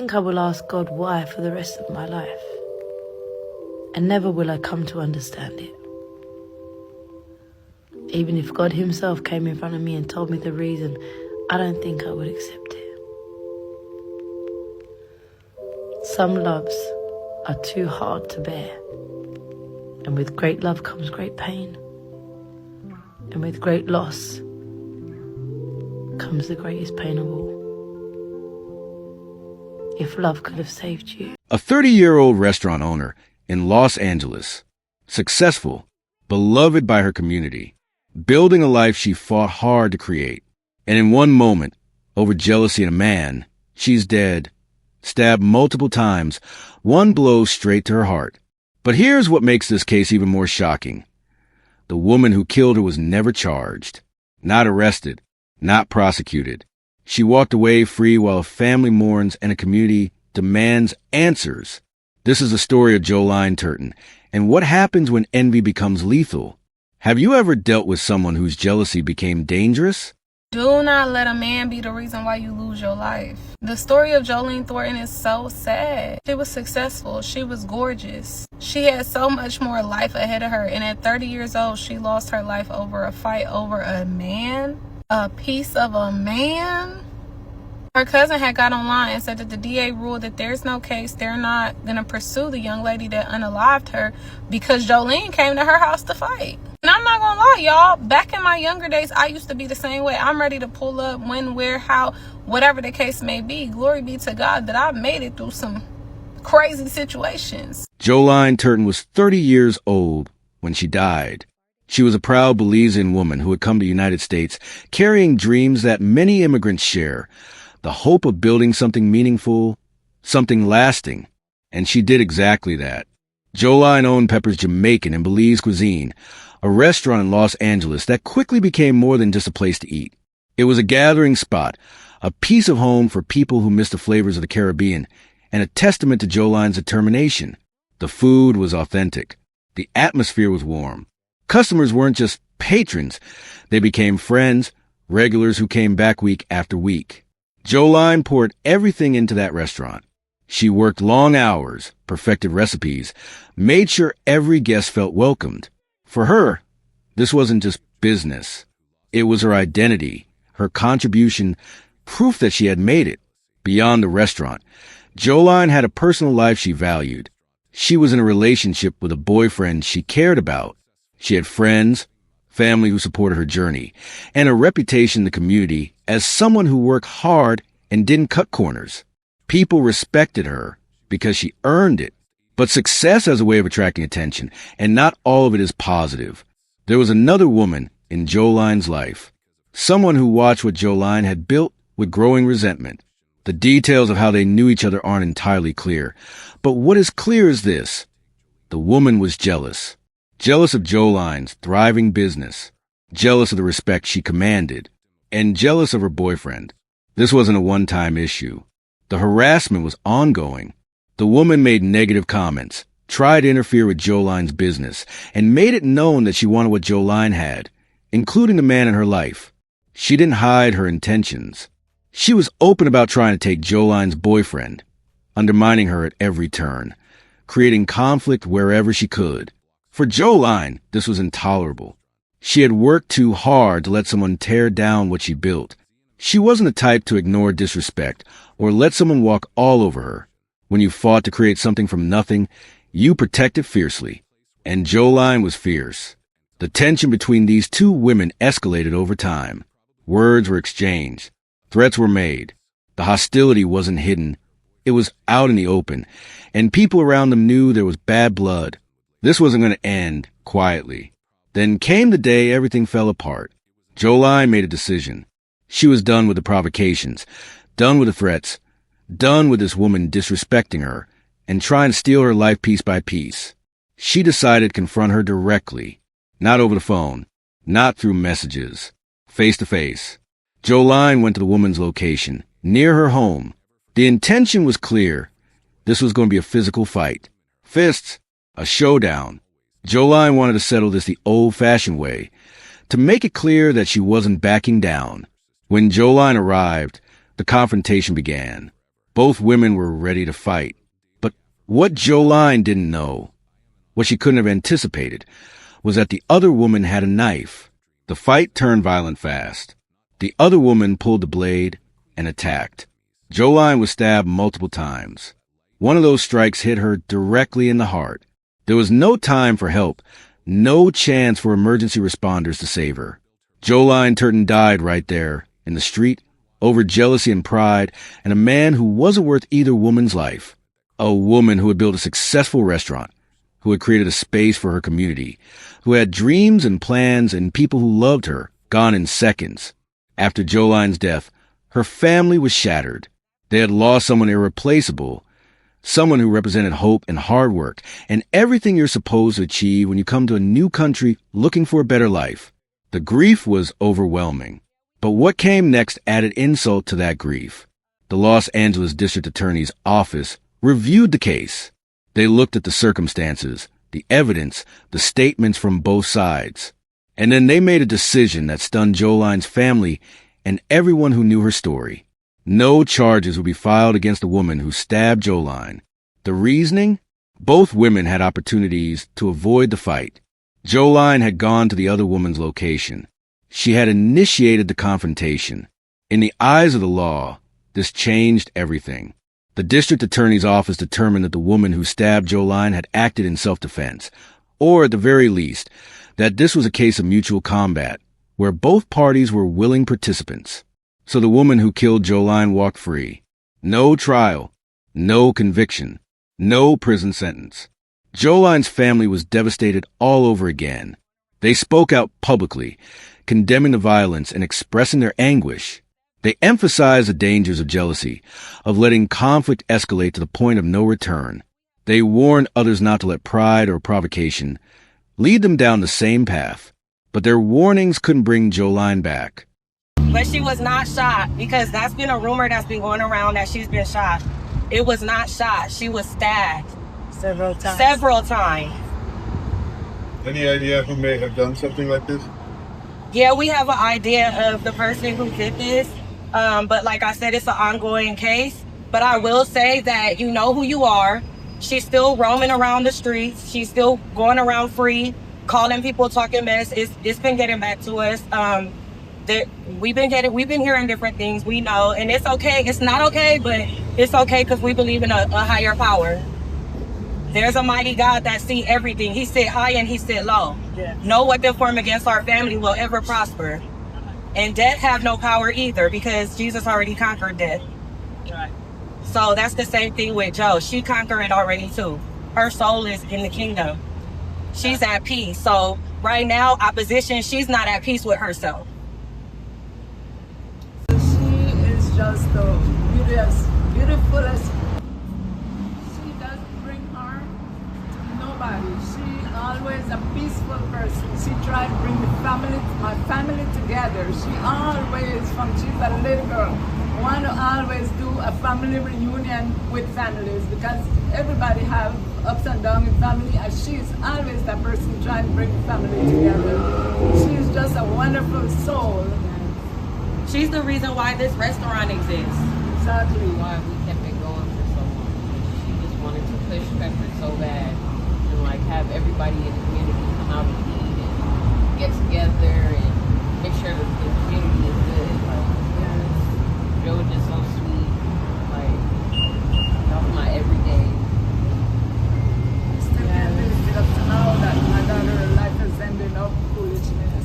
think I will ask God why for the rest of my life, and never will I come to understand it. Even if God himself came in front of me and told me the reason, I don't think I would accept it. Some loves are too hard to bear, and with great love comes great pain, and with great loss comes the greatest pain of all. If love could have saved you. A 30-year-old restaurant owner in Los Angeles, successful, beloved by her community, building a life she fought hard to create. And in one moment, over jealousy in a man, she's dead, stabbed multiple times, one blow straight to her heart. But here's what makes this case even more shocking. The woman who killed her was never charged, not arrested, not prosecuted. She walked away free while a family mourns and a community demands answers. This is the story of Joline Turton and what happens when envy becomes lethal. Have you ever dealt with someone whose jealousy became dangerous? Do not let a man be the reason why you lose your life. The story of Joline Thornton is so sad. She was successful. She was gorgeous. She had so much more life ahead of her. And at 30 years old, she lost her life over a fight over a man, a piece of a man. Her cousin had got online and said that the DA ruled that there's no case. They're not going to pursue the young lady that unalived her because Joline came to her house to fight. And I'm not going to lie, y'all. Back in my younger days, I used to be the same way. I'm ready to pull up when, where, how, whatever the case may be. Glory be to God that I made it through some crazy situations. Joline Turton was 30 years old when she died. She was a proud Belizean woman who had come to the United States carrying dreams that many immigrants share. The hope of building something meaningful, something lasting. And she did exactly that. Joline owned Pepper's Jamaican and Belize cuisine, a restaurant in Los Angeles that quickly became more than just a place to eat. It was a gathering spot, a piece of home for people who miss the flavors of the Caribbean, and a testament to Joline's determination. The food was authentic. The atmosphere was warm. Customers weren't just patrons. They became friends, regulars who came back week after week. Joline poured everything into that restaurant. She worked long hours, perfected recipes, made sure every guest felt welcomed. For her, this wasn't just business. It was her identity, her contribution, proof that she had made it. Beyond the restaurant, Joline had a personal life she valued. She was in a relationship with a boyfriend she cared about. She had friends, family who supported her journey, and a reputation in the community as someone who worked hard and didn't cut corners. People respected her because she earned it. But success has a way of attracting attention, and not all of it is positive. There was another woman in Joline's life, someone who watched what Joline had built with growing resentment. The details of how they knew each other aren't entirely clear, but what is clear is this. The woman was jealous. Jealous of Joline's thriving business, jealous of the respect she commanded, and jealous of her boyfriend. This wasn't a one-time issue. The harassment was ongoing. The woman made negative comments, tried to interfere with Joline's business, and made it known that she wanted what Joline had, including the man in her life. She didn't hide her intentions. She was open about trying to take Joline's boyfriend, undermining her at every turn, creating conflict wherever she could. For Joline, this was intolerable. She had worked too hard to let someone tear down what she built. She wasn't the type to ignore disrespect or let someone walk all over her. When you fought to create something from nothing, you protected fiercely. And Joline was fierce. The tension between these two women escalated over time. Words were exchanged. Threats were made. The hostility wasn't hidden. It was out in the open, and people around them knew there was bad blood. This wasn't going to end quietly. Then came the day everything fell apart. Joline made a decision. She was done with the provocations, done with the threats, done with this woman disrespecting her and trying to steal her life piece by piece. She decided to confront her directly, not over the phone, not through messages, face to face. Joline went to the woman's location, near her home. The intention was clear. This was going to be a physical fight. Fists, a showdown. Joline wanted to settle this the old-fashioned way, to make it clear that she wasn't backing down. When Joline arrived, the confrontation began. Both women were ready to fight. But what Jolene didn't know, what she couldn't have anticipated, was that the other woman had a knife. The fight turned violent fast. The other woman pulled the blade and attacked. Jolene was stabbed multiple times. One of those strikes hit her directly in the heart. There was no time for help, no chance for emergency responders to save her. Jolene Turton died right there, in the street, over jealousy and pride, and a man who wasn't worth either woman's life. A woman who had built a successful restaurant, who had created a space for her community, who had dreams and plans and people who loved her, gone in seconds. After Jolene's death, her family was shattered. They had lost someone irreplaceable, someone who represented hope and hard work and everything you're supposed to achieve when you come to a new country looking for a better life. The grief was overwhelming. But what came next added insult to that grief. The Los Angeles District Attorney's Office reviewed the case. They looked at the circumstances, the evidence, the statements from both sides. And then they made a decision that stunned Jolene's family and everyone who knew her story. No charges would be filed against the woman who stabbed Jolene. The reasoning? Both women had opportunities to avoid the fight. Jolene had gone to the other woman's location. She had initiated the confrontation. In the eyes of the law, this changed everything. The district attorney's office determined that the woman who stabbed Jolene had acted in self-defense, or at the very least, that this was a case of mutual combat, where both parties were willing participants. So the woman who killed Jolene walked free. No trial, no conviction, no prison sentence. Jolene's family was devastated all over again. They spoke out publicly, condemning the violence and expressing their anguish. They emphasized the dangers of jealousy, of letting conflict escalate to the point of no return. They warned others not to let pride or provocation lead them down the same path. But their warnings couldn't bring Jolene back. But she was not shot, because that's been a rumor that's been going around that she's been shot. It was not shot. She was stabbed. Several times. Several times. Any idea who may have done something like this? Yeah, we have an idea of the person who did this. But like I said, it's an ongoing case. But I will say that you know who you are. She's still roaming around the streets. She's still going around free, calling people, talking mess. It's been getting back to us. We've been hearing different things. We know, and it's okay. It's not okay, but it's okay because we believe in a higher power. There's a mighty God that sees everything. He sit high and he sit low. Yeah. No weapon formed against our family will ever prosper. And death have no power either, because Jesus already conquered death. Right. So that's the same thing with Jo. She conquered it already too. Her soul is in the kingdom. She's at peace. So right now, opposition, she's not at peace with herself. She is just the beautifulest. She doesn't bring harm to nobody. She always a peaceful person. She tried to bring my family together. She always, from she's a little girl, want to always do a family reunion with families, because everybody have ups and downs in family, and she's always that person trying to bring family together. She's just a wonderful soul. She's the reason why this restaurant exists. Exactly. Why we kept it going for so long. She just wanted to push Pepper so bad, and like have everybody in the community come out and eat and get together and make sure that the community is good. Like, Joe was just so sweet. Like, that was my everyday. Still can't believe it up to now that my daughter's life has ended up foolishness.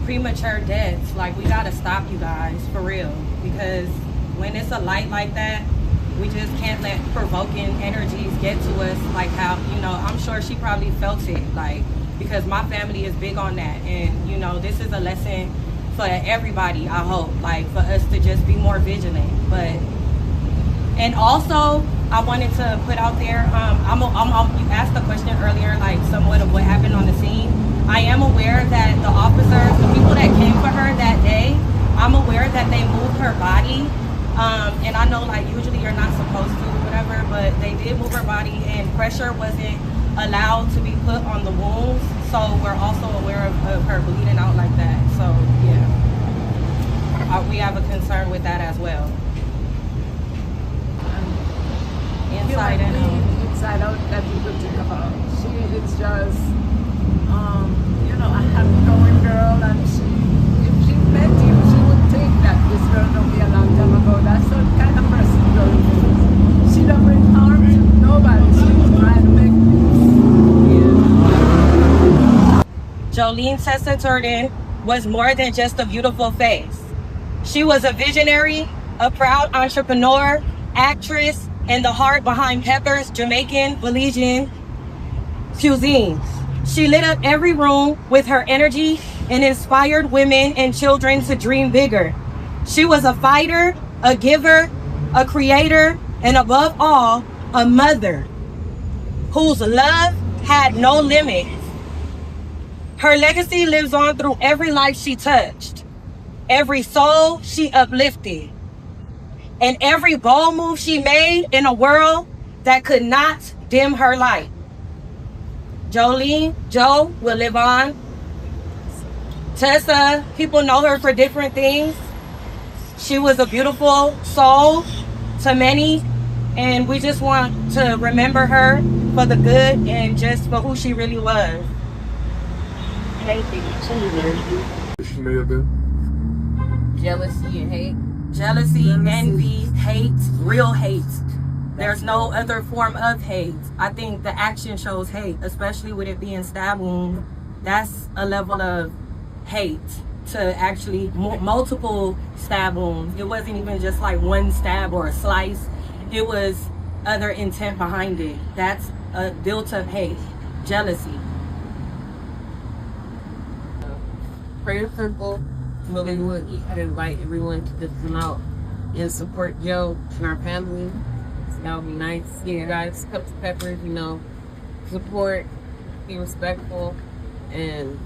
Premature deaths, like, we gotta stop, you guys, for real, because when it's a light like that, we just can't let provoking energies get to us, like how, I'm sure she probably felt it, like, because my family is big on that, and this is a lesson for everybody, I hope, like, for us to just be more vigilant. And also I wanted to put out there, you asked the question earlier, like somewhat of what happened on the scene. I am aware that the officers, the people that came for her that day, I'm aware that they moved her body. And I know, like, usually you're not supposed to, whatever, but they did move her body, and pressure wasn't allowed to be put on the wounds. So we're also aware of her bleeding out like that. So yeah, we have a concern with that as well. Inside human and being, inside out, that you could think about. She is just, a happy-going girl, and if she met you, she would think that this girl knew me a long time ago. That's the kind of person girl is. She don't bring harm to nobody. She's trying to make peace. Jolene Tessa Turden was more than just a beautiful face. She was a visionary, a proud entrepreneur, actress, and the heart behind Pepper's Jamaican Belizean cuisine. She lit up every room with her energy and inspired women and children to dream bigger. She was a fighter, a giver, a creator, and above all, a mother whose love had no limits. Her legacy lives on through every life she touched, every soul she uplifted, and every bold move she made in a world that could not dim her light. Jolene, Jo, will live on. Tessa, people know her for different things. She was a beautiful soul to many, and we just want to remember her for the good and just for who she really was. Thank you. She may have been. Jealousy and hate. Jealousy, envy, hate, real hate. There's no other form of hate. I think the action shows hate, especially with it being stab wound. That's a level of hate to actually multiple stab wounds. It wasn't even just like one stab or a slice. It was other intent behind it. That's a built-up hate, jealousy. Prayer circle. Really would invite everyone to just come out and support Joe and our family. That would be nice. Yeah, guys, cups of peppers, support, be respectful, and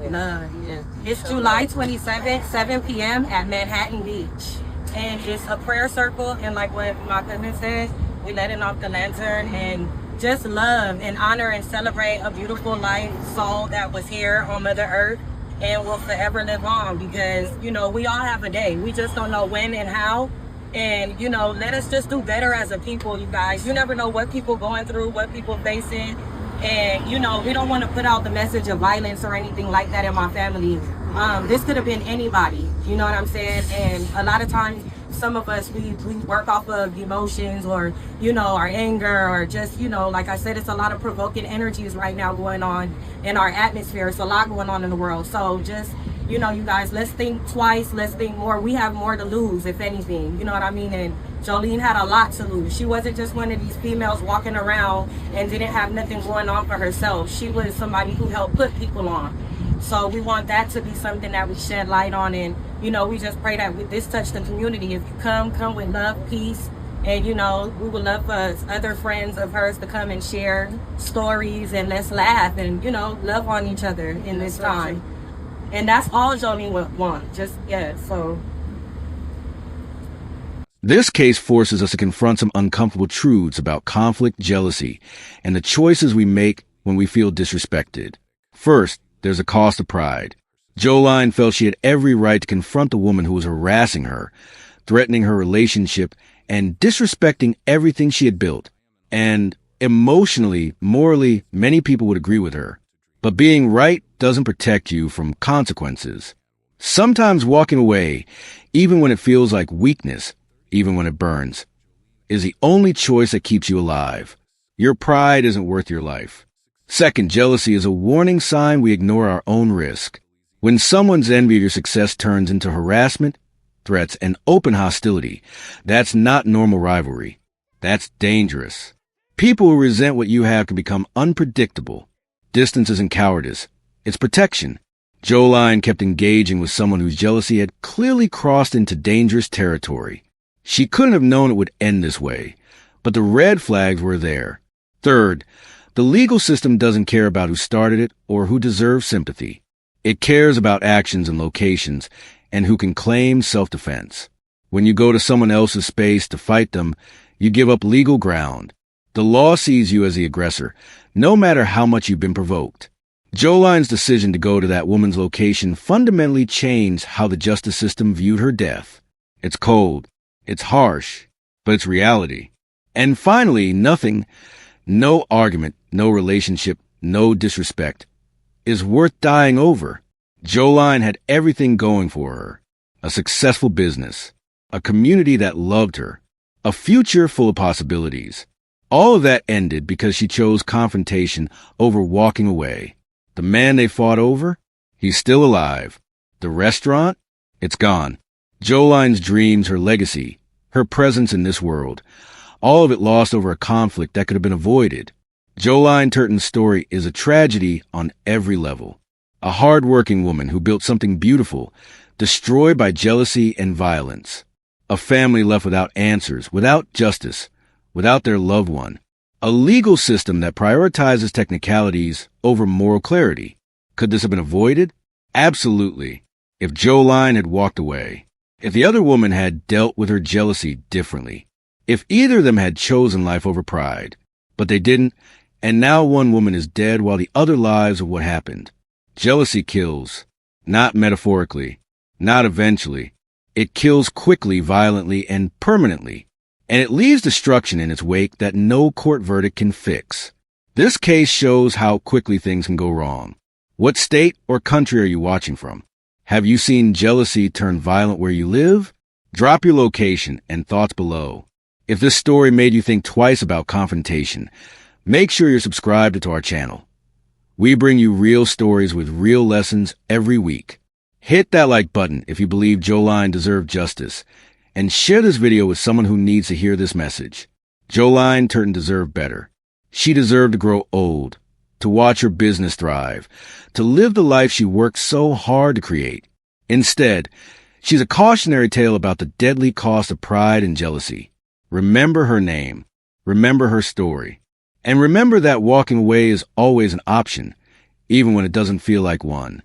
love. Yeah. It's July 27th, 7 p.m. at Manhattan Beach. And it's a prayer circle, and like what my cousin said, we letting off the lantern and just love and honor and celebrate a beautiful life, soul that was here on Mother Earth and will forever live on, because, we all have a day. We just don't know when and how. And, let us just do better as a people, you guys. You never know what people going through, what people facing. And, we don't want to put out the message of violence or anything like that in my family. This could have been anybody, you know what I'm saying? And a lot of times, some of us, we work off of emotions or, our anger, or just, like I said, it's a lot of provoking energies right now going on in our atmosphere. It's a lot going on in the world. So just, you guys, let's think twice, let's think more. We have more to lose, if anything, you know what I mean? And Jolene had a lot to lose. She wasn't just one of these females walking around and didn't have nothing going on for herself. She was somebody who helped put people on. So we want that to be something that we shed light on. And, we just pray that with this touch the community. If you come with love, peace, and, we would love for other friends of hers to come and share stories, and let's laugh and, love on each other in this time. And that's all Jolene would want. So. This case forces us to confront some uncomfortable truths about conflict, jealousy, and the choices we make when we feel disrespected. First, there's a cost of pride. Jolene felt she had every right to confront the woman who was harassing her, threatening her relationship, and disrespecting everything she had built. And emotionally, morally, many people would agree with her. But being right doesn't protect you from consequences. Sometimes walking away, even when it feels like weakness, even when it burns, is the only choice that keeps you alive. Your pride isn't worth your life. Second, jealousy is a warning sign we ignore our own risk. When someone's envy of your success turns into harassment, threats, and open hostility, that's not normal rivalry. That's dangerous. People who resent what you have can become unpredictable. Distance isn't cowardice. It's protection. Jolene kept engaging with someone whose jealousy had clearly crossed into dangerous territory. She couldn't have known it would end this way, but the red flags were there. Third, the legal system doesn't care about who started it or who deserves sympathy. It cares about actions and locations and who can claim self-defense. When you go to someone else's space to fight them, you give up legal ground. The law sees you as the aggressor, no matter how much you've been provoked. Jolene's decision to go to that woman's location fundamentally changed how the justice system viewed her death. It's cold, it's harsh, but it's reality. And finally, nothing, no argument, no relationship, no disrespect is worth dying over. Jolene had everything going for her. A successful business, a community that loved her, a future full of possibilities. All of that ended because she chose confrontation over walking away. The man they fought over, he's still alive. The restaurant, it's gone. Jolene's dreams, her legacy, her presence in this world, all of it lost over a conflict that could have been avoided. Jolene Turton's story is a tragedy on every level. A hard-working woman who built something beautiful, destroyed by jealousy and violence. A family left without answers, without justice, without their loved one. A legal system that prioritizes technicalities over moral clarity. Could this have been avoided? Absolutely. If Jolene had walked away. If the other woman had dealt with her jealousy differently. If either of them had chosen life over pride. But they didn't, and now one woman is dead while the other lives of what happened. Jealousy kills. Not metaphorically. Not eventually. It kills quickly, violently, and permanently. And it leaves destruction in its wake that no court verdict can fix. This case shows how quickly things can go wrong. What state or country are you watching from? Have you seen jealousy turn violent where you live? Drop your location and thoughts below. If this story made you think twice about confrontation, make sure you're subscribed to our channel. We bring you real stories with real lessons every week. Hit that like button if you believe Jolene deserved justice, and share this video with someone who needs to hear this message. Jolene Turton deserved better. She deserved to grow old, to watch her business thrive, to live the life she worked so hard to create. Instead, she's a cautionary tale about the deadly cost of pride and jealousy. Remember her name, remember her story, and remember that walking away is always an option, even when it doesn't feel like one.